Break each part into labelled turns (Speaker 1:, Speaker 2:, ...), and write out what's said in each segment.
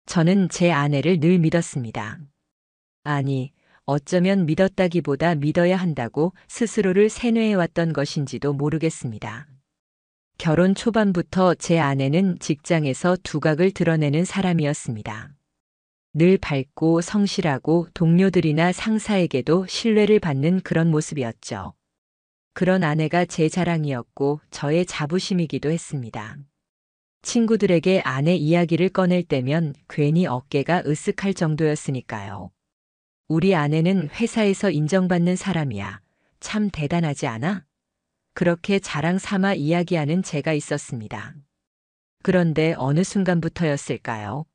Speaker 1: 저는 제 아내를 늘 믿었습니다. 아니, 어쩌면 믿었다기보다 믿어야 한다고 스스로를 세뇌해왔던 것인지도 모르겠습니다. 결혼 초반부터 제 아내는 직장에서 두각을 드러내는 사람이었습니다. 늘 밝고 성실하고 동료들이나 상사에게도 신뢰를 받는 그런 모습이었죠. 그런 아내가 제 자랑이었고 저의 자부심이기도 했습니다. 친구들에게 아내 이야기를 꺼낼 때면 괜히 어깨가 으쓱할 정도였으니까요. 우리 아내는 회사에서 인정받는 사람이야. 참 대단하지 않아? 그렇게 자랑 삼아 이야기하는 제가 있었습니다. 그런데 어느 순간부터였을까요?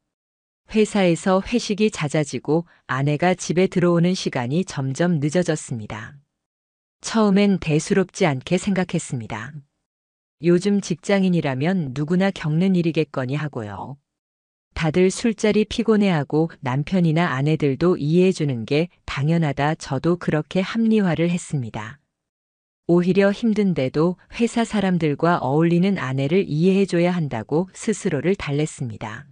Speaker 1: 회사에서 회식이 잦아지고 아내가 집에 들어오는 시간이 점점 늦어졌습니다. 처음엔 대수롭지 않게 생각했습니다. 요즘 직장인이라면 누구나 겪는 일이겠거니 하고요. 다들 술자리 피곤해하고 남편이나 아내들도 이해해주는 게 당연하다 저도 그렇게 합리화를 했습니다. 오히려 힘든데도 회사 사람들과 어울리는 아내를 이해해줘야 한다고 스스로를 달랬습니다.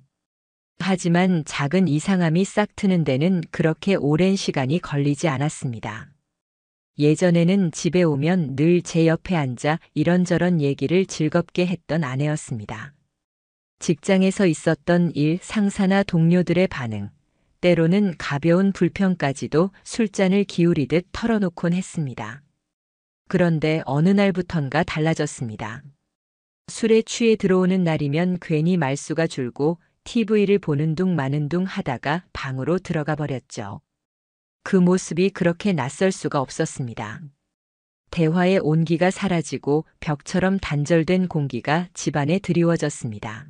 Speaker 1: 하지만 작은 이상함이 싹 트는 데는 그렇게 오랜 시간이 걸리지 않았습니다. 예전에는 집에 오면 늘 제 옆에 앉아 이런저런 얘기를 즐겁게 했던 아내였습니다. 직장에서 있었던 일, 상사나 동료들의 반응, 때로는 가벼운 불평까지도 술잔을 기울이듯 털어놓곤 했습니다. 그런데 어느 날부턴가 달라졌습니다. 술에 취해 들어오는 날이면 괜히 말수가 줄고 TV를 보는 둥 마는 둥 하다가 방으로 들어가 버렸죠. 그 모습이 그렇게 낯설 수가 없었습니다. 대화의 온기가 사라지고 벽처럼 단절된 공기가 집안에 드리워졌습니다.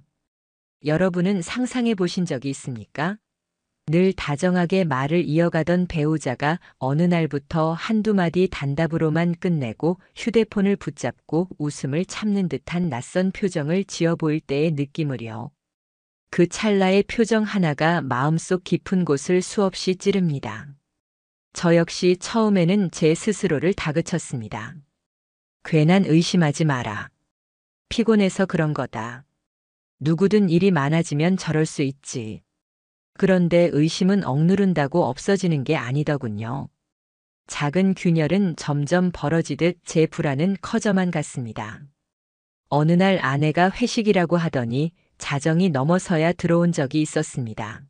Speaker 1: 여러분은 상상해 보신 적이 있습니까? 늘 다정하게 말을 이어가던 배우자가 어느 날부터 한두 마디 단답으로만 끝내고 휴대폰을 붙잡고 웃음을 참는 듯한 낯선 표정을 지어 보일 때의 느낌을요. 그 찰나의 표정 하나가 마음속 깊은 곳을 수없이 찌릅니다. 저 역시 처음에는 제 스스로를 다그쳤습니다. 괜한 의심하지 마라. 피곤해서 그런 거다. 누구든 일이 많아지면 저럴 수 있지. 그런데 의심은 억누른다고 없어지는 게 아니더군요. 작은 균열은 점점 벌어지듯 제 불안은 커져만 갔습니다. 어느 날 아내가 회식이라고 하더니 자정이 넘어서야 들어온 적이 있었습니다.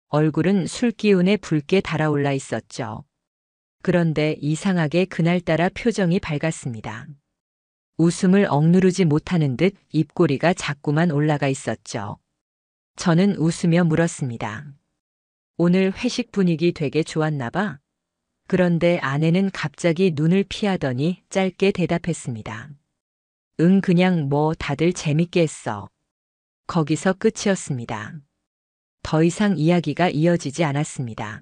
Speaker 1: 얼굴은 술 기운에 붉게 달아올라 있었죠. 그런데 이상하게 그날따라 표정이 밝았습니다. 웃음을 억누르지 못하는 듯 입꼬리가 자꾸만 올라가 있었죠. 저는 웃으며 물었습니다. 오늘 회식 분위기 되게 좋았나 봐? 그런데 아내는 갑자기 눈을 피하더니 짧게 대답했습니다. 응, 그냥 뭐 다들 재밌게 했어. 거기서 끝이었습니다. 더 이상 이야기가 이어지지 않았습니다.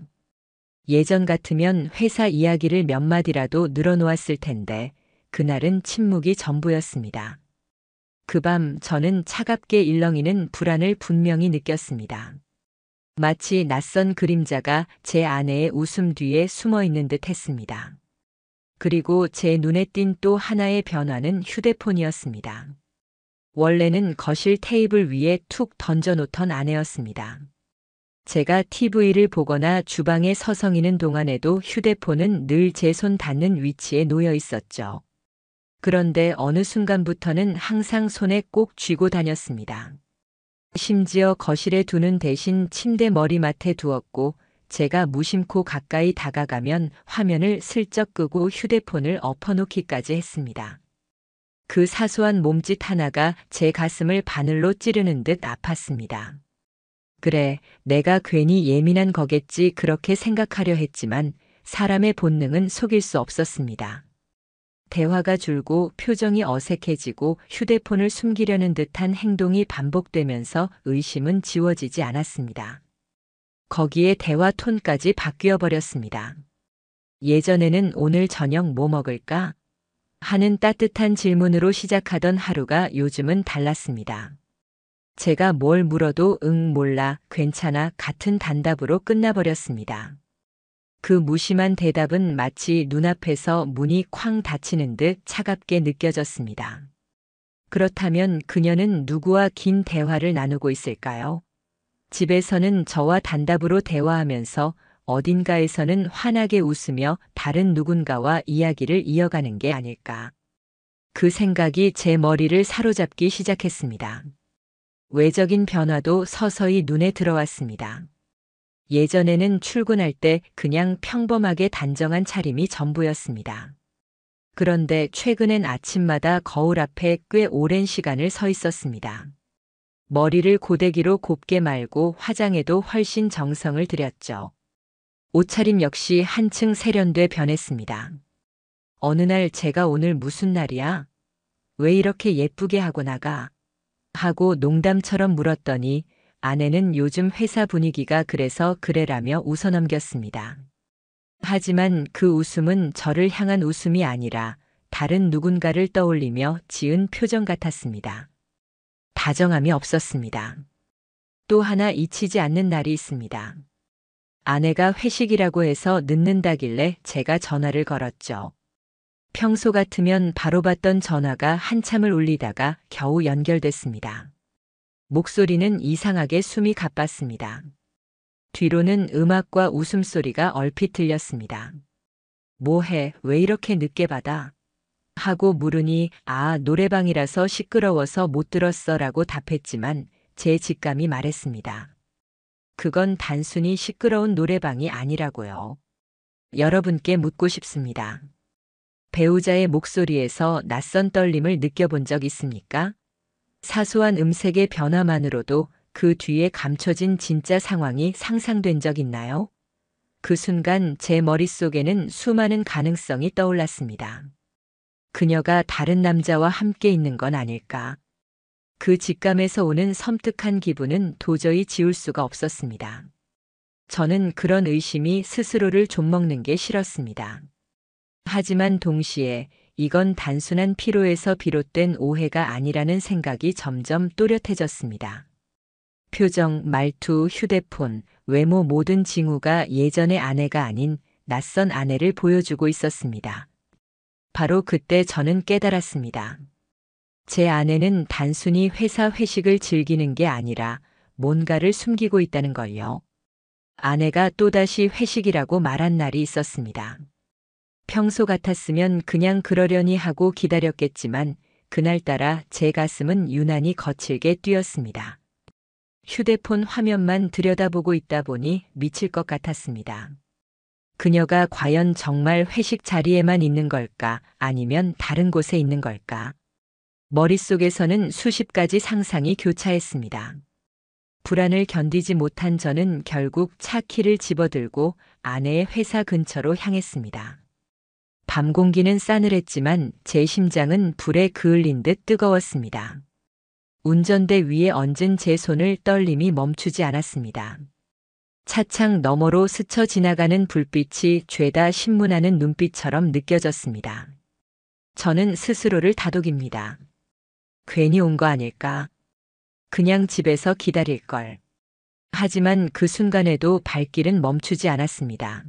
Speaker 1: 예전 같으면 회사 이야기를 몇 마디라도 늘어놓았을 텐데 그날은 침묵이 전부였습니다. 그 밤 저는 차갑게 일렁이는 불안을 분명히 느꼈습니다. 마치 낯선 그림자가 제 아내의 웃음 뒤에 숨어 있는 듯 했습니다. 그리고 제 눈에 띈 또 하나의 변화는 휴대폰이었습니다. 원래는 거실 테이블 위에 툭 던져놓던 아내였습니다. 제가 TV를 보거나 주방에 서성이는 동안에도 휴대폰은 늘 제 손 닿는 위치에 놓여 있었죠. 그런데 어느 순간부터는 항상 손에 꼭 쥐고 다녔습니다. 심지어 거실에 두는 대신 침대 머리맡에 두었고 제가 무심코 가까이 다가가면 화면을 슬쩍 끄고 휴대폰을 엎어놓기까지 했습니다. 그 사소한 몸짓 하나가 제 가슴을 바늘로 찌르는 듯 아팠습니다. 그래, 내가 괜히 예민한 거겠지 그렇게 생각하려 했지만 사람의 본능은 속일 수 없었습니다. 대화가 줄고 표정이 어색해지고 휴대폰을 숨기려는 듯한 행동이 반복되면서 의심은 지워지지 않았습니다. 거기에 대화 톤까지 바뀌어 버렸습니다. 예전에는 오늘 저녁 뭐 먹을까? 하는 따뜻한 질문으로 시작하던 하루가 요즘은 달랐습니다. 제가 뭘 물어도 응, 몰라, 괜찮아 같은 단답으로 끝나버렸습니다. 그 무심한 대답은 마치 눈앞에서 문이 쾅 닫히는 듯 차갑게 느껴졌습니다. 그렇다면 그녀는 누구와 긴 대화를 나누고 있을까요? 집에서는 저와 단답으로 대화하면서 어딘가에서는 환하게 웃으며 다른 누군가와 이야기를 이어가는 게 아닐까. 그 생각이 제 머리를 사로잡기 시작했습니다. 외적인 변화도 서서히 눈에 들어왔습니다. 예전에는 출근할 때 그냥 평범하게 단정한 차림이 전부였습니다. 그런데 최근엔 아침마다 거울 앞에 꽤 오랜 시간을 서 있었습니다. 머리를 고데기로 곱게 말고 화장에도 훨씬 정성을 들였죠. 옷차림 역시 한층 세련돼 변했습니다. 어느 날 제가 오늘 무슨 날이야? 왜 이렇게 예쁘게 하고 나가? 하고 농담처럼 물었더니 아내는 요즘 회사 분위기가 그래서 그래라며 웃어넘겼습니다. 하지만 그 웃음은 저를 향한 웃음이 아니라 다른 누군가를 떠올리며 지은 표정 같았습니다. 다정함이 없었습니다. 또 하나 잊히지 않는 날이 있습니다. 아내가 회식이라고 해서 늦는다길래 제가 전화를 걸었죠. 평소 같으면 바로 받던 전화가 한참을 울리다가 겨우 연결됐습니다. 목소리는 이상하게 숨이 가빴습니다. 뒤로는 음악과 웃음소리가 얼핏 들렸습니다. 뭐해, 왜 이렇게 늦게 받아? 하고 물으니 노래방이라서 시끄러워서 못 들었어 라고 답했지만 제 직감이 말했습니다. 그건 단순히 시끄러운 노래방이 아니라고요. 여러분께 묻고 싶습니다. 배우자의 목소리에서 낯선 떨림을 느껴본 적 있습니까? 사소한 음색의 변화만으로도 그 뒤에 감춰진 진짜 상황이 상상된 적 있나요? 그 순간 제 머릿속에는 수많은 가능성이 떠올랐습니다. 그녀가 다른 남자와 함께 있는 건 아닐까? 그 직감에서 오는 섬뜩한 기분은 도저히 지울 수가 없었습니다. 저는 그런 의심이 스스로를 좀먹는 게 싫었습니다. 하지만 동시에 이건 단순한 피로에서 비롯된 오해가 아니라는 생각이 점점 또렷해졌습니다. 표정, 말투, 휴대폰, 외모 모든 징후가 예전의 아내가 아닌 낯선 아내를 보여주고 있었습니다. 바로 그때 저는 깨달았습니다. 제 아내는 단순히 회사 회식을 즐기는 게 아니라 뭔가를 숨기고 있다는 걸요. 아내가 또다시 회식이라고 말한 날이 있었습니다. 평소 같았으면 그냥 그러려니 하고 기다렸겠지만 그날따라 제 가슴은 유난히 거칠게 뛰었습니다. 휴대폰 화면만 들여다보고 있다 보니 미칠 것 같았습니다. 그녀가 과연 정말 회식 자리에만 있는 걸까? 아니면 다른 곳에 있는 걸까? 머릿속에서는 수십 가지 상상이 교차했습니다. 불안을 견디지 못한 저는 결국 차 키를 집어들고 아내의 회사 근처로 향했습니다. 밤 공기는 싸늘했지만 제 심장은 불에 그을린 듯 뜨거웠습니다. 운전대 위에 얹은 제 손을 떨림이 멈추지 않았습니다. 차창 너머로 스쳐 지나가는 불빛이 죄다 신문하는 눈빛처럼 느껴졌습니다. 저는 스스로를 다독입니다. 괜히 온 거 아닐까? 그냥 집에서 기다릴 걸. 하지만 그 순간에도 발길은 멈추지 않았습니다.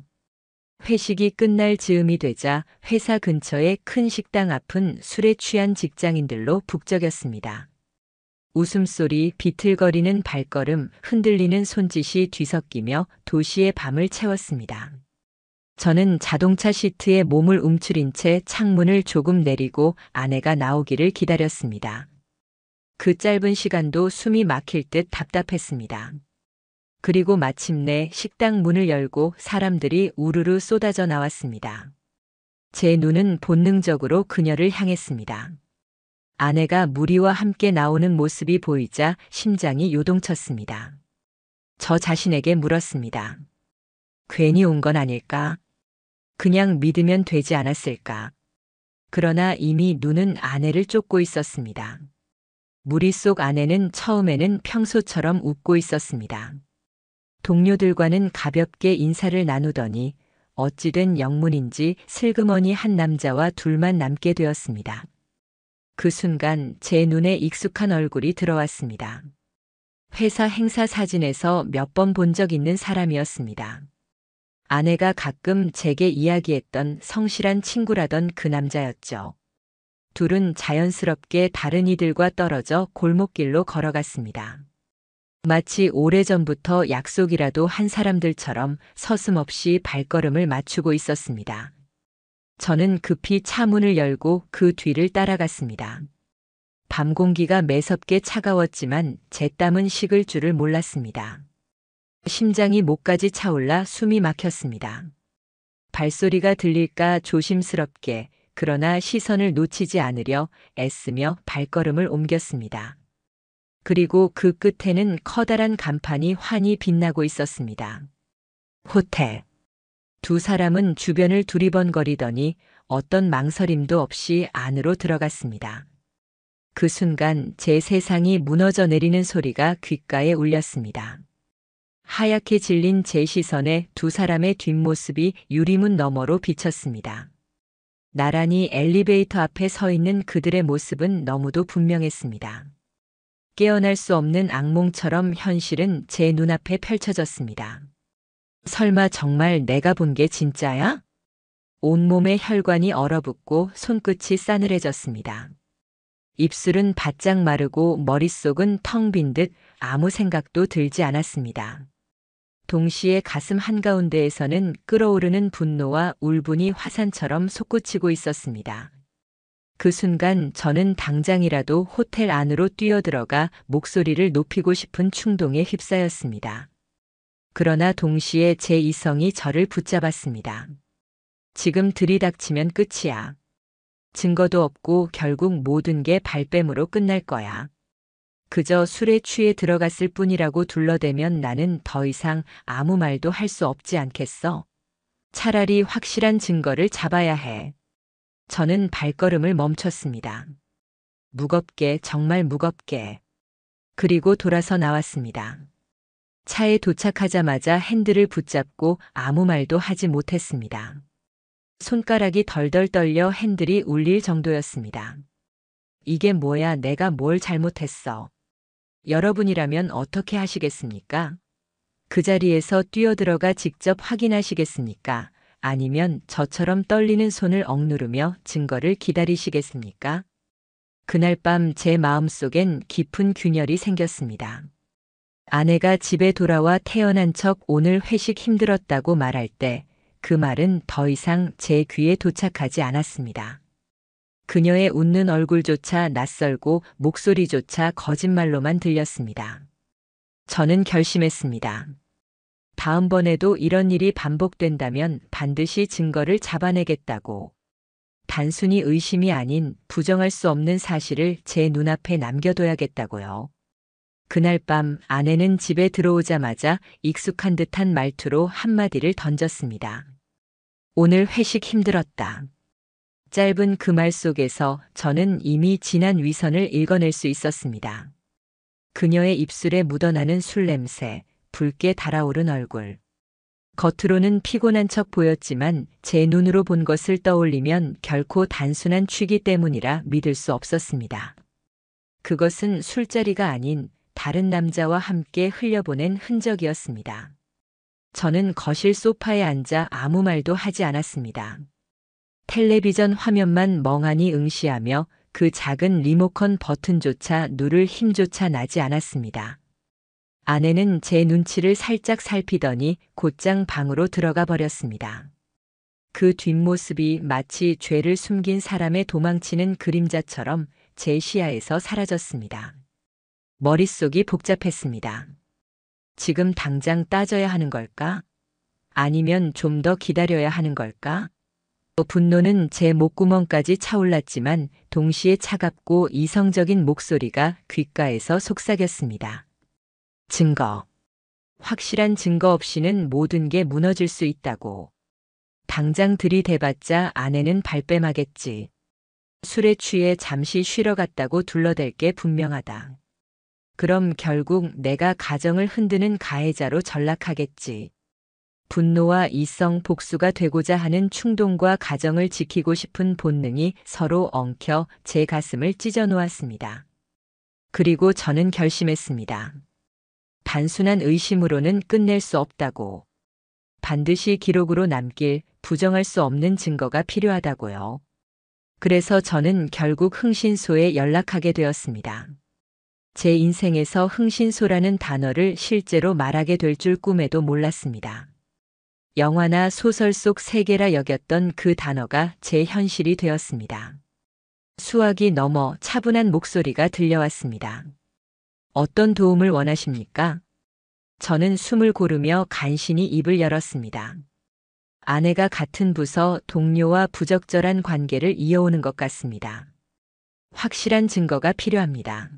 Speaker 1: 회식이 끝날 즈음이 되자 회사 근처의 큰 식당 앞은 술에 취한 직장인들로 북적였습니다. 웃음소리, 비틀거리는 발걸음, 흔들리는 손짓이 뒤섞이며 도시의 밤을 채웠습니다. 저는 자동차 시트에 몸을 움츠린 채 창문을 조금 내리고 아내가 나오기를 기다렸습니다. 그 짧은 시간도 숨이 막힐 듯 답답했습니다. 그리고 마침내 식당 문을 열고 사람들이 우르르 쏟아져 나왔습니다. 제 눈은 본능적으로 그녀를 향했습니다. 아내가 무리와 함께 나오는 모습이 보이자 심장이 요동쳤습니다. 저 자신에게 물었습니다. 괜히 온 건 아닐까? 그냥 믿으면 되지 않았을까? 그러나 이미 눈은 아내를 쫓고 있었습니다. 무리 속 아내는 처음에는 평소처럼 웃고 있었습니다. 동료들과는 가볍게 인사를 나누더니 어찌된 영문인지 슬그머니 한 남자와 둘만 남게 되었습니다. 그 순간 제 눈에 익숙한 얼굴이 들어왔습니다. 회사 행사 사진에서 몇 번 본 적 있는 사람이었습니다. 아내가 가끔 제게 이야기했던 성실한 친구라던 그 남자였죠. 둘은 자연스럽게 다른 이들과 떨어져 골목길로 걸어갔습니다. 마치 오래전부터 약속이라도 한 사람들처럼 서슴없이 발걸음을 맞추고 있었습니다. 저는 급히 차 문을 열고 그 뒤를 따라갔습니다. 밤 공기가 매섭게 차가웠지만 제 땀은 식을 줄을 몰랐습니다. 심장이 목까지 차올라 숨이 막혔습니다. 발소리가 들릴까 조심스럽게 그러나 시선을 놓치지 않으려 애쓰며 발걸음을 옮겼습니다. 그리고 그 끝에는 커다란 간판이 환히 빛나고 있었습니다. 호텔. 두 사람은 주변을 두리번거리더니 어떤 망설임도 없이 안으로 들어갔습니다. 그 순간 제 세상이 무너져 내리는 소리가 귓가에 울렸습니다. 하얗게 질린 제 시선에 두 사람의 뒷모습이 유리문 너머로 비쳤습니다. 나란히 엘리베이터 앞에 서 있는 그들의 모습은 너무도 분명했습니다. 깨어날 수 없는 악몽처럼 현실은 제 눈앞에 펼쳐졌습니다. 설마 정말 내가 본 게 진짜야? 온몸의 혈관이 얼어붙고 손끝이 싸늘해졌습니다. 입술은 바짝 마르고 머릿속은 텅 빈 듯 아무 생각도 들지 않았습니다. 동시에 가슴 한가운데에서는 끓어오르는 분노와 울분이 화산처럼 솟구치고 있었습니다. 그 순간 저는 당장이라도 호텔 안으로 뛰어들어가 목소리를 높이고 싶은 충동에 휩싸였습니다. 그러나 동시에 제 이성이 저를 붙잡았습니다. 지금 들이닥치면 끝이야. 증거도 없고 결국 모든 게 발뺌으로 끝날 거야. 그저 술에 취해 들어갔을 뿐이라고 둘러대면 나는 더 이상 아무 말도 할 수 없지 않겠어? 차라리 확실한 증거를 잡아야 해. 저는 발걸음을 멈췄습니다. 무겁게, 정말 무겁게. 그리고 돌아서 나왔습니다. 차에 도착하자마자 핸들을 붙잡고 아무 말도 하지 못했습니다. 손가락이 덜덜 떨려 핸들이 울릴 정도였습니다. 이게 뭐야, 내가 뭘 잘못했어? 여러분이라면 어떻게 하시겠습니까? 그 자리에서 뛰어들어가 직접 확인하시겠습니까? 아니면 저처럼 떨리는 손을 억누르며 증거를 기다리시겠습니까? 그날 밤 제 마음속엔 깊은 균열이 생겼습니다. 아내가 집에 돌아와 태어난 척 오늘 회식 힘들었다고 말할 때 그 말은 더 이상 제 귀에 도착하지 않았습니다. 그녀의 웃는 얼굴조차 낯설고 목소리조차 거짓말로만 들렸습니다. 저는 결심했습니다. 다음번에도 이런 일이 반복된다면 반드시 증거를 잡아내겠다고. 단순히 의심이 아닌 부정할 수 없는 사실을 제 눈앞에 남겨둬야겠다고요. 그날 밤 아내는 집에 들어오자마자 익숙한 듯한 말투로 한마디를 던졌습니다. 오늘 회식 힘들었다. 짧은 그 말 속에서 저는 이미 진한 위선을 읽어낼 수 있었습니다. 그녀의 입술에 묻어나는 술 냄새, 붉게 달아오른 얼굴. 겉으로는 피곤한 척 보였지만 제 눈으로 본 것을 떠올리면 결코 단순한 취기 때문이라 믿을 수 없었습니다. 그것은 술자리가 아닌 다른 남자와 함께 흘려보낸 흔적이었습니다. 저는 거실 소파에 앉아 아무 말도 하지 않았습니다. 텔레비전 화면만 멍하니 응시하며 그 작은 리모컨 버튼조차 누를 힘조차 나지 않았습니다. 아내는 제 눈치를 살짝 살피더니 곧장 방으로 들어가 버렸습니다. 그 뒷모습이 마치 죄를 숨긴 사람의 도망치는 그림자처럼 제 시야에서 사라졌습니다. 머릿속이 복잡했습니다. 지금 당장 따져야 하는 걸까? 아니면 좀 더 기다려야 하는 걸까? 분노는 제 목구멍까지 차올랐지만 동시에 차갑고 이성적인 목소리가 귓가에서 속삭였습니다. 증거. 확실한 증거 없이는 모든 게 무너질 수 있다고. 당장 들이대봤자 아내는 발뺌하겠지. 술에 취해 잠시 쉬러 갔다고 둘러댈 게 분명하다. 그럼 결국 내가 가정을 흔드는 가해자로 전락하겠지. 분노와 이성 복수가 되고자 하는 충동과 가정을 지키고 싶은 본능이 서로 엉켜 제 가슴을 찢어 놓았습니다. 그리고 저는 결심했습니다. 단순한 의심으로는 끝낼 수 없다고. 반드시 기록으로 남길 부정할 수 없는 증거가 필요하다고요. 그래서 저는 결국 흥신소에 연락하게 되었습니다. 제 인생에서 흥신소라는 단어를 실제로 말하게 될 줄 꿈에도 몰랐습니다. 영화나 소설 속 세계라 여겼던 그 단어가 제 현실이 되었습니다. 수화기 넘어 차분한 목소리가 들려왔습니다. 어떤 도움을 원하십니까? 저는 숨을 고르며 간신히 입을 열었습니다. 아내가 같은 부서 동료와 부적절한 관계를 이어오는 것 같습니다. 확실한 증거가 필요합니다.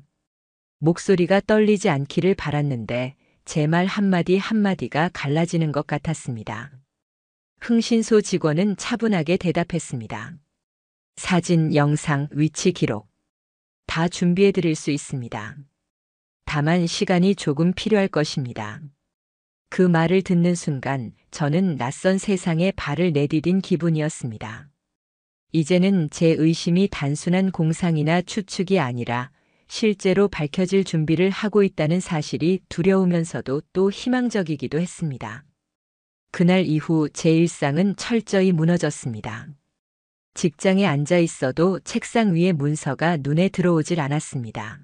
Speaker 1: 목소리가 떨리지 않기를 바랐는데 제 말 한마디 한마디가 갈라지는 것 같았습니다. 흥신소 직원은 차분하게 대답했습니다. 사진, 영상, 위치 기록. 다 준비해 드릴 수 있습니다. 다만 시간이 조금 필요할 것입니다. 그 말을 듣는 순간 저는 낯선 세상에 발을 내디딘 기분이었습니다. 이제는 제 의심이 단순한 공상이나 추측이 아니라 실제로 밝혀질 준비를 하고 있다는 사실이 두려우면서도 또 희망적이기도 했습니다. 그날 이후 제 일상은 철저히 무너졌습니다. 직장에 앉아 있어도 책상 위의 문서가 눈에 들어오질 않았습니다.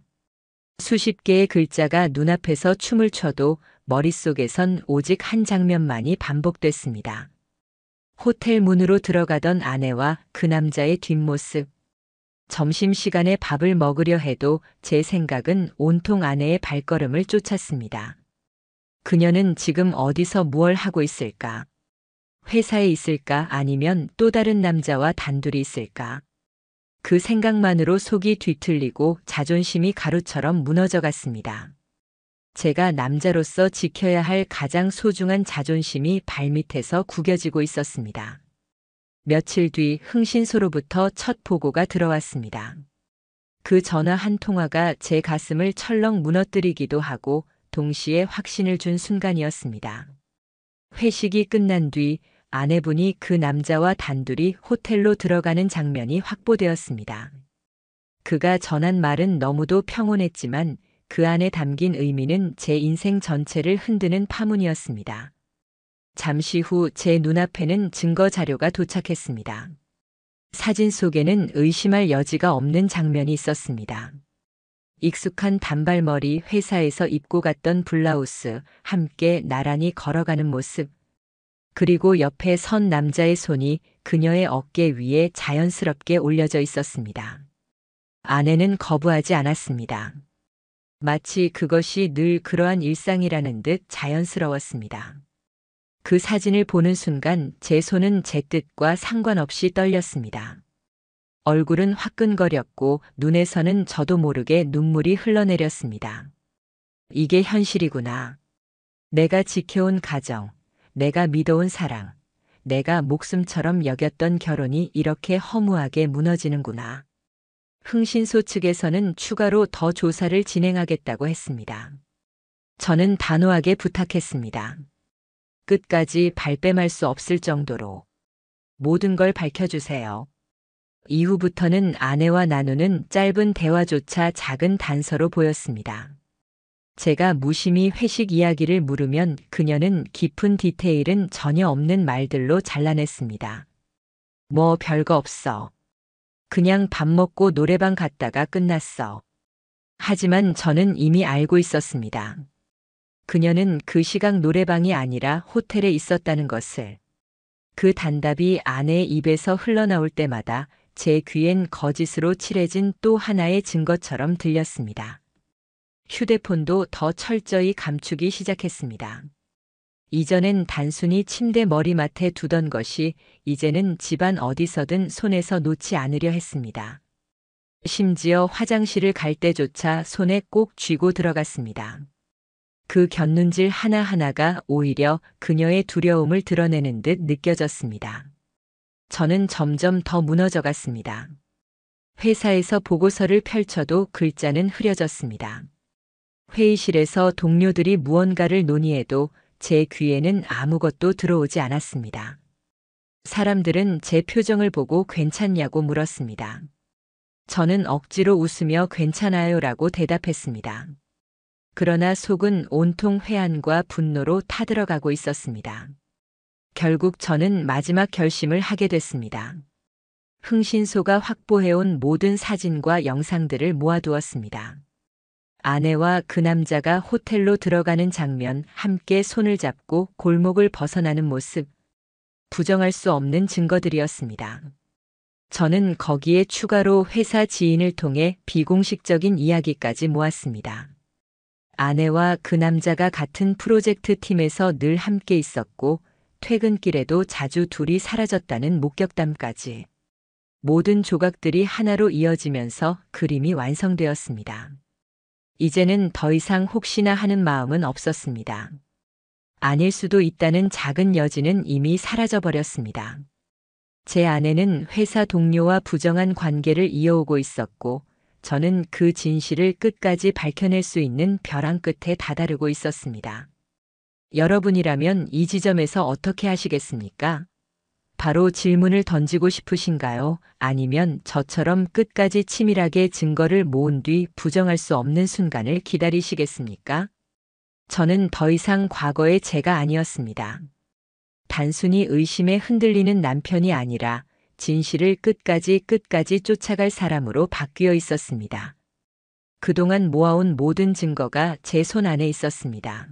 Speaker 1: 수십 개의 글자가 눈앞에서 춤을 춰도 머릿속에선 오직 한 장면만이 반복됐습니다. 호텔 문으로 들어가던 아내와 그 남자의 뒷모습. 점심시간에 밥을 먹으려 해도 제 생각은 온통 아내의 발걸음을 쫓았습니다. 그녀는 지금 어디서 무얼 하고 있을까? 회사에 있을까? 아니면 또 다른 남자와 단둘이 있을까? 그 생각만으로 속이 뒤틀리고 자존심이 가루처럼 무너져 갔습니다. 제가 남자로서 지켜야 할 가장 소중한 자존심이 발밑에서 구겨지고 있었습니다. 며칠 뒤 흥신소로부터 첫 보고가 들어왔습니다. 그 전화 한 통화가 제 가슴을 철렁 무너뜨리기도 하고 동시에 확신을 준 순간이었습니다. 회식이 끝난 뒤 아내분이 그 남자와 단둘이 호텔로 들어가는 장면이 확보되었습니다. 그가 전한 말은 너무도 평온했지만 그 안에 담긴 의미는 제 인생 전체를 흔드는 파문이었습니다. 잠시 후 제 눈앞에는 증거 자료가 도착했습니다. 사진 속에는 의심할 여지가 없는 장면이 있었습니다. 익숙한 단발머리, 회사에서 입고 갔던 블라우스, 함께 나란히 걸어가는 모습. 그리고 옆에 선 남자의 손이 그녀의 어깨 위에 자연스럽게 올려져 있었습니다. 아내는 거부하지 않았습니다. 마치 그것이 늘 그러한 일상이라는 듯 자연스러웠습니다. 그 사진을 보는 순간 제 손은 제 뜻과 상관없이 떨렸습니다. 얼굴은 화끈거렸고 눈에서는 저도 모르게 눈물이 흘러내렸습니다. 이게 현실이구나. 내가 지켜온 가정, 내가 믿어온 사랑, 내가 목숨처럼 여겼던 결혼이 이렇게 허무하게 무너지는구나. 흥신소 측에서는 추가로 더 조사를 진행하겠다고 했습니다. 저는 단호하게 부탁했습니다. 끝까지 발뺌할 수 없을 정도로 모든 걸 밝혀주세요. 이후부터는 아내와 나누는 짧은 대화조차 작은 단서로 보였습니다. 제가 무심히 회식 이야기를 물으면 그녀는 깊은 디테일은 전혀 없는 말들로 잘라냈습니다. 뭐 별거 없어. 그냥 밥 먹고 노래방 갔다가 끝났어. 하지만 저는 이미 알고 있었습니다. 그녀는 그 시각 노래방이 아니라 호텔에 있었다는 것을. 그 단답이 아내의 입에서 흘러나올 때마다 제 귀엔 거짓으로 칠해진 또 하나의 증거처럼 들렸습니다. 휴대폰도 더 철저히 감추기 시작했습니다. 이전엔 단순히 침대 머리맡에 두던 것이 이제는 집안 어디서든 손에서 놓지 않으려 했습니다. 심지어 화장실을 갈 때조차 손에 꼭 쥐고 들어갔습니다. 그 곁눈질 하나하나가 오히려 그녀의 두려움을 드러내는 듯 느껴졌습니다. 저는 점점 더 무너져 갔습니다. 회사에서 보고서를 펼쳐도 글자는 흐려졌습니다. 회의실에서 동료들이 무언가를 논의해도 제 귀에는 아무것도 들어오지 않았습니다. 사람들은 제 표정을 보고 괜찮냐고 물었습니다. 저는 억지로 웃으며 괜찮아요라고 대답했습니다. 그러나 속은 온통 회한과 분노로 타들어가고 있었습니다. 결국 저는 마지막 결심을 하게 됐습니다. 흥신소가 확보해온 모든 사진과 영상들을 모아두었습니다. 아내와 그 남자가 호텔로 들어가는 장면, 함께 손을 잡고 골목을 벗어나는 모습, 부정할 수 없는 증거들이었습니다. 저는 거기에 추가로 회사 지인을 통해 비공식적인 이야기까지 모았습니다. 아내와 그 남자가 같은 프로젝트 팀에서 늘 함께 있었고 퇴근길에도 자주 둘이 사라졌다는 목격담까지. 모든 조각들이 하나로 이어지면서 그림이 완성되었습니다. 이제는 더 이상 혹시나 하는 마음은 없었습니다. 아닐 수도 있다는 작은 여지는 이미 사라져버렸습니다. 제 아내는 회사 동료와 부정한 관계를 이어오고 있었고 저는 그 진실을 끝까지 밝혀낼 수 있는 벼랑 끝에 다다르고 있었습니다. 여러분이라면 이 지점에서 어떻게 하시겠습니까? 바로 질문을 던지고 싶으신가요? 아니면 저처럼 끝까지 치밀하게 증거를 모은 뒤 부정할 수 없는 순간을 기다리시겠습니까? 저는 더 이상 과거의 제가 아니었습니다. 단순히 의심에 흔들리는 남편이 아니라 진실을 끝까지 쫓아갈 사람으로 바뀌어 있었습니다. 그동안 모아온 모든 증거가 제 손 안에 있었습니다.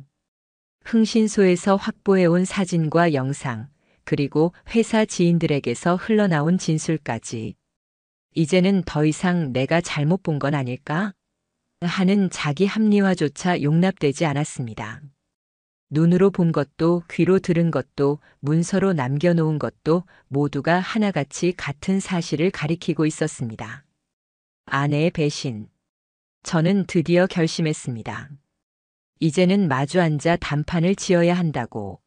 Speaker 1: 흥신소에서 확보해온 사진과 영상, 그리고 회사 지인들에게서 흘러나온 진술까지. 이제는 더 이상 내가 잘못 본 건 아닐까? 하는 자기 합리화조차 용납되지 않았습니다. 눈으로 본 것도 귀로 들은 것도 문서로 남겨놓은 것도 모두가 하나같이 같은 사실을 가리키고 있었습니다. 아내의 배신. 저는 드디어 결심했습니다. 이제는 마주 앉아 단판을 지어야 한다고.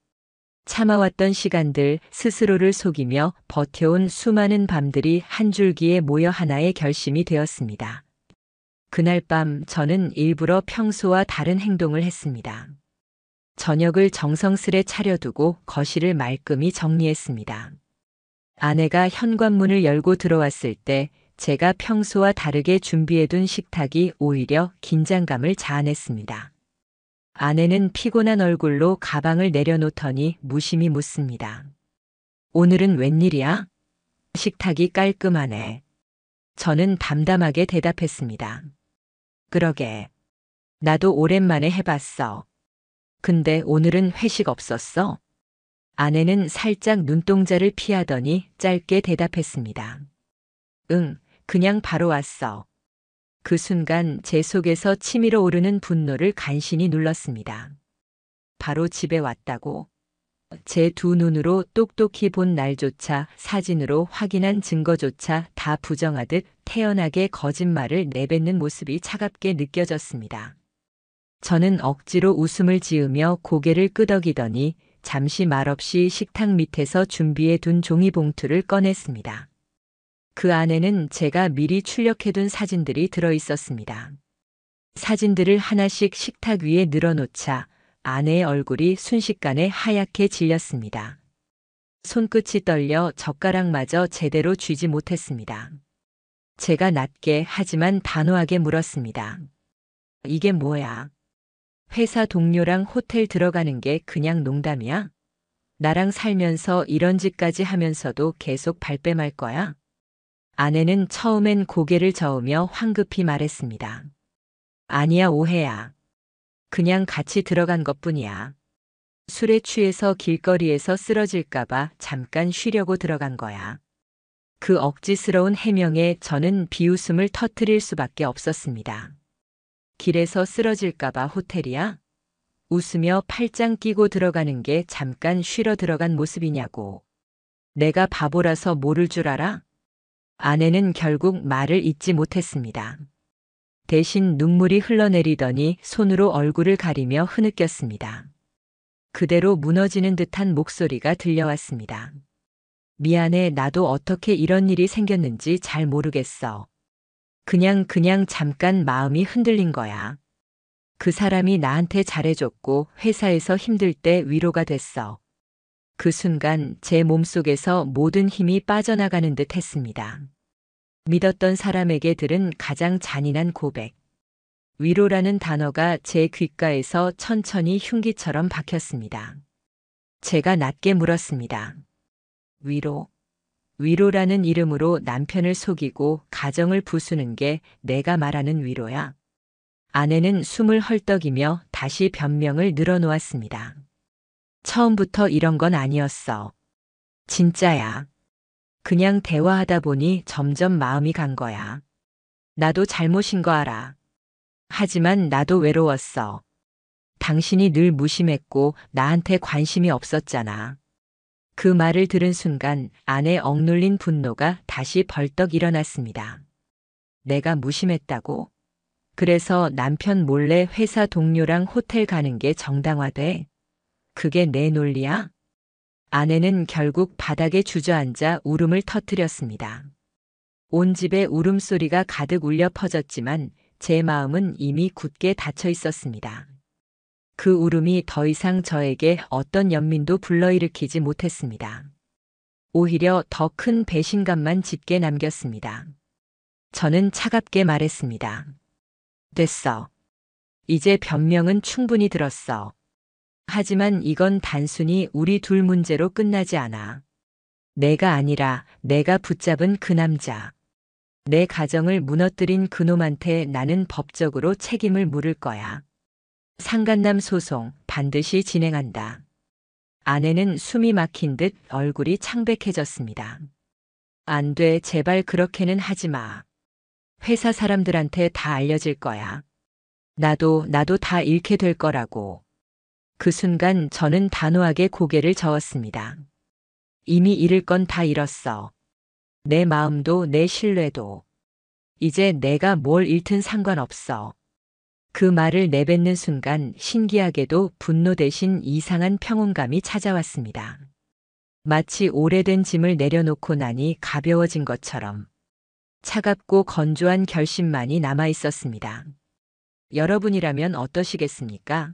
Speaker 1: 참아왔던 시간들, 스스로를 속이며 버텨온 수많은 밤들이 한 줄기에 모여 하나의 결심이 되었습니다. 그날 밤 저는 일부러 평소와 다른 행동을 했습니다. 저녁을 정성스레 차려두고 거실을 말끔히 정리했습니다. 아내가 현관문을 열고 들어왔을 때 제가 평소와 다르게 준비해둔 식탁이 오히려 긴장감을 자아냈습니다. 아내는 피곤한 얼굴로 가방을 내려놓더니 무심히 묻습니다. 오늘은 웬일이야? 식탁이 깔끔하네. 저는 담담하게 대답했습니다. 그러게. 나도 오랜만에 해봤어. 근데 오늘은 회식 없었어? 아내는 살짝 눈동자를 피하더니 짧게 대답했습니다. 응, 그냥 바로 왔어. 그 순간 제 속에서 치밀어 오르는 분노를 간신히 눌렀습니다. 바로 집에 왔다고. 제 두 눈으로 똑똑히 본 날조차 사진으로 확인한 증거조차 다 부정하듯 태연하게 거짓말을 내뱉는 모습이 차갑게 느껴졌습니다. 저는 억지로 웃음을 지으며 고개를 끄덕이더니 잠시 말없이 식탁 밑에서 준비해 둔 종이봉투를 꺼냈습니다. 그 안에는 제가 미리 출력해둔 사진들이 들어 있었습니다. 사진들을 하나씩 식탁 위에 늘어놓자 아내의 얼굴이 순식간에 하얗게 질렸습니다. 손끝이 떨려 젓가락마저 제대로 쥐지 못했습니다. 제가 낮게 하지만 단호하게 물었습니다. 이게 뭐야? 회사 동료랑 호텔 들어가는 게 그냥 농담이야? 나랑 살면서 이런 짓까지 하면서도 계속 발뺌할 거야? 아내는 처음엔 고개를 저으며 황급히 말했습니다. 아니야, 오해야. 그냥 같이 들어간 것뿐이야. 술에 취해서 길거리에서 쓰러질까봐 잠깐 쉬려고 들어간 거야. 그 억지스러운 해명에 저는 비웃음을 터뜨릴 수밖에 없었습니다. 길에서 쓰러질까봐 호텔이야? 웃으며 팔짱 끼고 들어가는 게 잠깐 쉬러 들어간 모습이냐고. 내가 바보라서 모를 줄 알아? 아내는 결국 말을 잇지 못했습니다. 대신 눈물이 흘러내리더니 손으로 얼굴을 가리며 흐느꼈습니다. 그대로 무너지는 듯한 목소리가 들려왔습니다. 미안해, 나도 어떻게 이런 일이 생겼는지 잘 모르겠어. 그냥 잠깐 마음이 흔들린 거야. 그 사람이 나한테 잘해줬고 회사에서 힘들 때 위로가 됐어. 그 순간 제 몸속에서 모든 힘이 빠져나가는 듯 했습니다. 믿었던 사람에게 들은 가장 잔인한 고백. 위로라는 단어가 제 귓가에서 천천히 흉기처럼 박혔습니다. 제가 낮게 물었습니다. 위로? 위로라는 이름으로 남편을 속이고 가정을 부수는 게 내가 말하는 위로야? 아내는 숨을 헐떡이며 다시 변명을 늘어놓았습니다. 처음부터 이런 건 아니었어. 진짜야. 그냥 대화하다 보니 점점 마음이 간 거야. 나도 잘못인 거 알아. 하지만 나도 외로웠어. 당신이 늘 무심했고 나한테 관심이 없었잖아. 그 말을 들은 순간 안에 억눌린 분노가 다시 벌떡 일어났습니다. 내가 무심했다고? 그래서 남편 몰래 회사 동료랑 호텔 가는 게 정당화돼? 그게 내 논리야? 아내는 결국 바닥에 주저앉아 울음을 터뜨렸습니다. 온 집에 울음소리가 가득 울려 퍼졌지만 제 마음은 이미 굳게 닫혀 있었습니다. 그 울음이 더 이상 저에게 어떤 연민도 불러일으키지 못했습니다. 오히려 더 큰 배신감만 짙게 남겼습니다. 저는 차갑게 말했습니다. 됐어. 이제 변명은 충분히 들었어. 하지만 이건 단순히 우리 둘 문제로 끝나지 않아. 내가 아니라 내가 붙잡은 그 남자. 내 가정을 무너뜨린 그놈한테 나는 법적으로 책임을 물을 거야. 상간남 소송 반드시 진행한다. 아내는 숨이 막힌 듯 얼굴이 창백해졌습니다. 안 돼, 제발 그렇게는 하지 마. 회사 사람들한테 다 알려질 거야. 나도 다 잃게 될 거라고. 그 순간 저는 단호하게 고개를 저었습니다. 이미 잃을 건 다 잃었어. 내 마음도 내 신뢰도. 이제 내가 뭘 잃든 상관없어. 그 말을 내뱉는 순간 신기하게도 분노 대신 이상한 평온감이 찾아왔습니다. 마치 오래된 짐을 내려놓고 나니 가벼워진 것처럼 차갑고 건조한 결심만이 남아 있었습니다. 여러분이라면 어떠시겠습니까?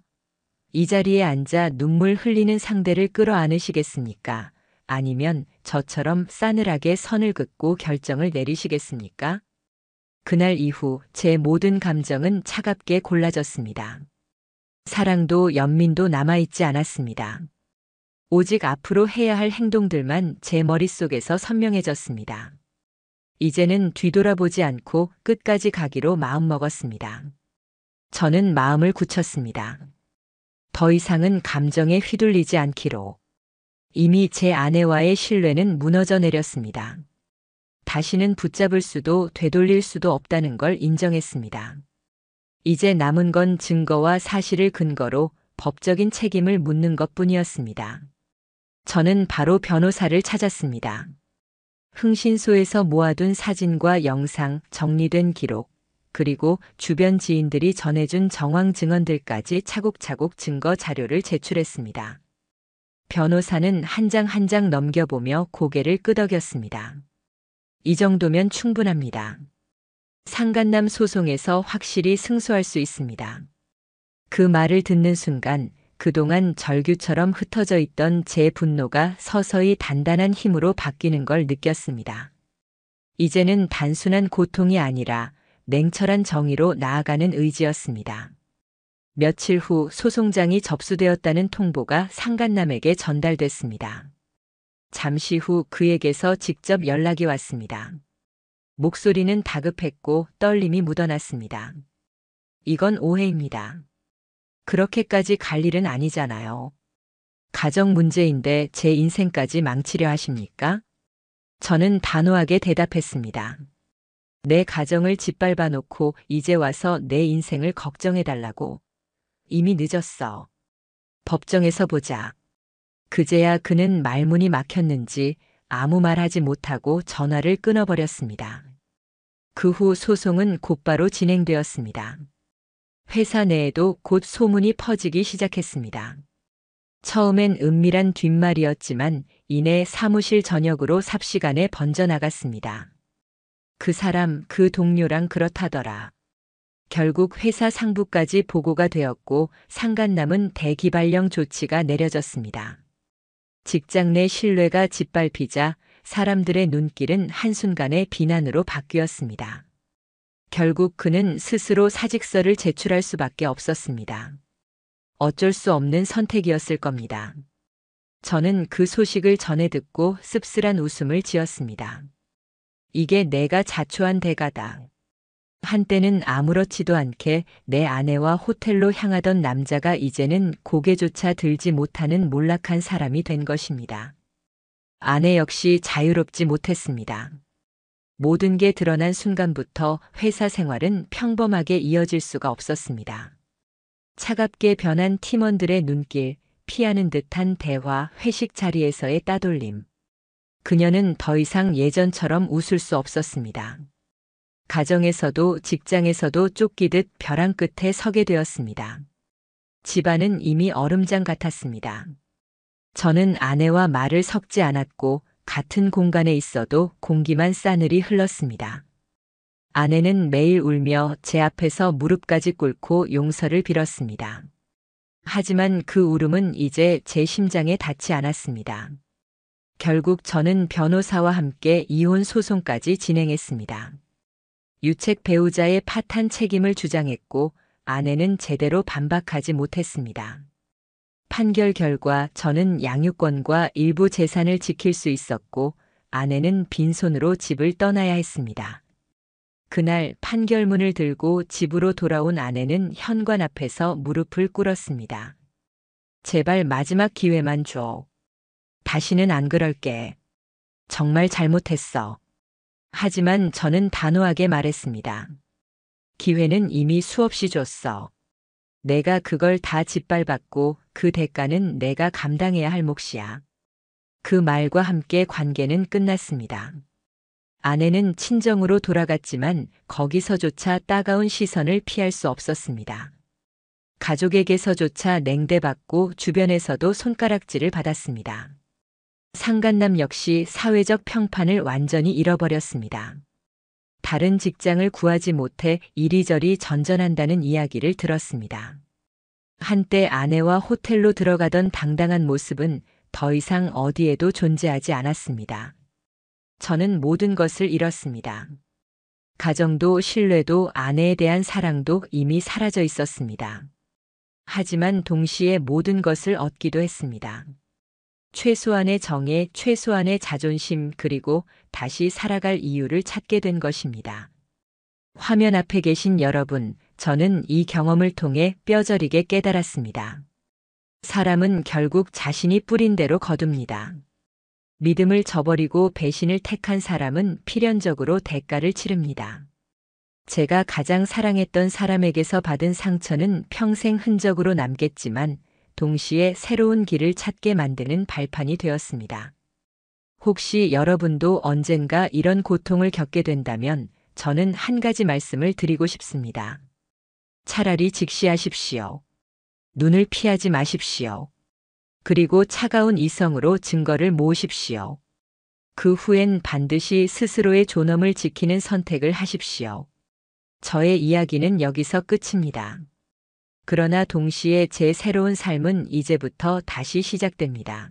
Speaker 1: 이 자리에 앉아 눈물 흘리는 상대를 끌어안으시겠습니까? 아니면 저처럼 싸늘하게 선을 긋고 결정을 내리시겠습니까? 그날 이후 제 모든 감정은 차갑게 골라졌습니다. 사랑도 연민도 남아있지 않았습니다. 오직 앞으로 해야 할 행동들만 제 머릿속에서 선명해졌습니다. 이제는 뒤돌아보지 않고 끝까지 가기로 마음먹었습니다. 저는 마음을 굳혔습니다. 더 이상은 감정에 휘둘리지 않기로. 이미 제 아내와의 신뢰는 무너져 내렸습니다. 다시는 붙잡을 수도 되돌릴 수도 없다는 걸 인정했습니다. 이제 남은 건 증거와 사실을 근거로 법적인 책임을 묻는 것뿐이었습니다. 저는 바로 변호사를 찾았습니다. 흥신소에서 모아둔 사진과 영상, 정리된 기록, 그리고 주변 지인들이 전해준 정황 증언들까지 차곡차곡 증거 자료를 제출했습니다. 변호사는 한 장 한 장 넘겨보며 고개를 끄덕였습니다. 이 정도면 충분합니다. 상간남 소송에서 확실히 승소할 수 있습니다. 그 말을 듣는 순간 그동안 절규처럼 흩어져 있던 제 분노가 서서히 단단한 힘으로 바뀌는 걸 느꼈습니다. 이제는 단순한 고통이 아니라 냉철한 정의로 나아가는 의지였습니다. 며칠 후 소송장이 접수되었다는 통보가 상간남에게 전달됐습니다. 잠시 후 그에게서 직접 연락이 왔습니다. 목소리는 다급했고 떨림이 묻어났습니다. 이건 오해입니다. 그렇게까지 갈 일은 아니잖아요. 가정 문제인데 제 인생까지 망치려 하십니까? 저는 단호하게 대답했습니다. 내 가정을 짓밟아 놓고 이제 와서 내 인생을 걱정해달라고. 이미 늦었어. 법정에서 보자. 그제야 그는 말문이 막혔는지 아무 말하지 못하고 전화를 끊어버렸습니다. 그 후 소송은 곧바로 진행되었습니다. 회사 내에도 곧 소문이 퍼지기 시작했습니다. 처음엔 은밀한 뒷말이었지만 이내 사무실 전역으로 삽시간에 번져나갔습니다. 그 사람, 그 동료랑 그렇다더라. 결국 회사 상부까지 보고가 되었고 상간남은 대기발령 조치가 내려졌습니다. 직장 내 신뢰가 짓밟히자 사람들의 눈길은 한순간에 비난으로 바뀌었습니다. 결국 그는 스스로 사직서를 제출할 수밖에 없었습니다. 어쩔 수 없는 선택이었을 겁니다. 저는 그 소식을 전해 듣고 씁쓸한 웃음을 지었습니다. 이게 내가 자초한 대가다. 한때는 아무렇지도 않게 내 아내와 호텔로 향하던 남자가 이제는 고개조차 들지 못하는 몰락한 사람이 된 것입니다. 아내 역시 자유롭지 못했습니다. 모든 게 드러난 순간부터 회사 생활은 평범하게 이어질 수가 없었습니다. 차갑게 변한 팀원들의 눈길, 피하는 듯한 대화, 회식 자리에서의 따돌림. 그녀는 더 이상 예전처럼 웃을 수 없었습니다. 가정에서도 직장에서도 쫓기듯 벼랑 끝에 서게 되었습니다. 집안은 이미 얼음장 같았습니다. 저는 아내와 말을 섞지 않았고 같은 공간에 있어도 공기만 싸늘히 흘렀습니다. 아내는 매일 울며 제 앞에서 무릎까지 꿇고 용서를 빌었습니다. 하지만 그 울음은 이제 제 심장에 닿지 않았습니다. 결국 저는 변호사와 함께 이혼 소송까지 진행했습니다. 유책 배우자의 파탄 책임을 주장했고 아내는 제대로 반박하지 못했습니다. 판결 결과 저는 양육권과 일부 재산을 지킬 수 있었고 아내는 빈손으로 집을 떠나야 했습니다. 그날 판결문을 들고 집으로 돌아온 아내는 현관 앞에서 무릎을 꿇었습니다. 제발 마지막 기회만 줘. 다시는 안 그럴게. 정말 잘못했어. 하지만 저는 단호하게 말했습니다. 기회는 이미 수없이 줬어. 내가 그걸 다 짓밟았고 그 대가는 내가 감당해야 할 몫이야. 그 말과 함께 관계는 끝났습니다. 아내는 친정으로 돌아갔지만 거기서조차 따가운 시선을 피할 수 없었습니다. 가족에게서조차 냉대받고 주변에서도 손가락질을 받았습니다. 상간남 역시 사회적 평판을 완전히 잃어버렸습니다. 다른 직장을 구하지 못해 이리저리 전전한다는 이야기를 들었습니다. 한때 아내와 호텔로 들어가던 당당한 모습은 더 이상 어디에도 존재하지 않았습니다. 저는 모든 것을 잃었습니다. 가정도 신뢰도 아내에 대한 사랑도 이미 사라져 있었습니다. 하지만 동시에 모든 것을 얻기도 했습니다. 최소한의 정의, 최소한의 자존심, 그리고 다시 살아갈 이유를 찾게 된 것입니다. 화면 앞에 계신 여러분, 저는 이 경험을 통해 뼈저리게 깨달았습니다. 사람은 결국 자신이 뿌린 대로 거둡니다. 믿음을 저버리고 배신을 택한 사람은 필연적으로 대가를 치릅니다. 제가 가장 사랑했던 사람에게서 받은 상처는 평생 흔적으로 남겠지만 동시에 새로운 길을 찾게 만드는 발판이 되었습니다. 혹시 여러분도 언젠가 이런 고통을 겪게 된다면 저는 한 가지 말씀을 드리고 싶습니다. 차라리 직시하십시오. 눈을 피하지 마십시오. 그리고 차가운 이성으로 증거를 모으십시오. 그 후엔 반드시 스스로의 존엄을 지키는 선택을 하십시오. 저의 이야기는 여기서 끝입니다. 그러나 동시에 제 새로운 삶은 이제부터 다시 시작됩니다.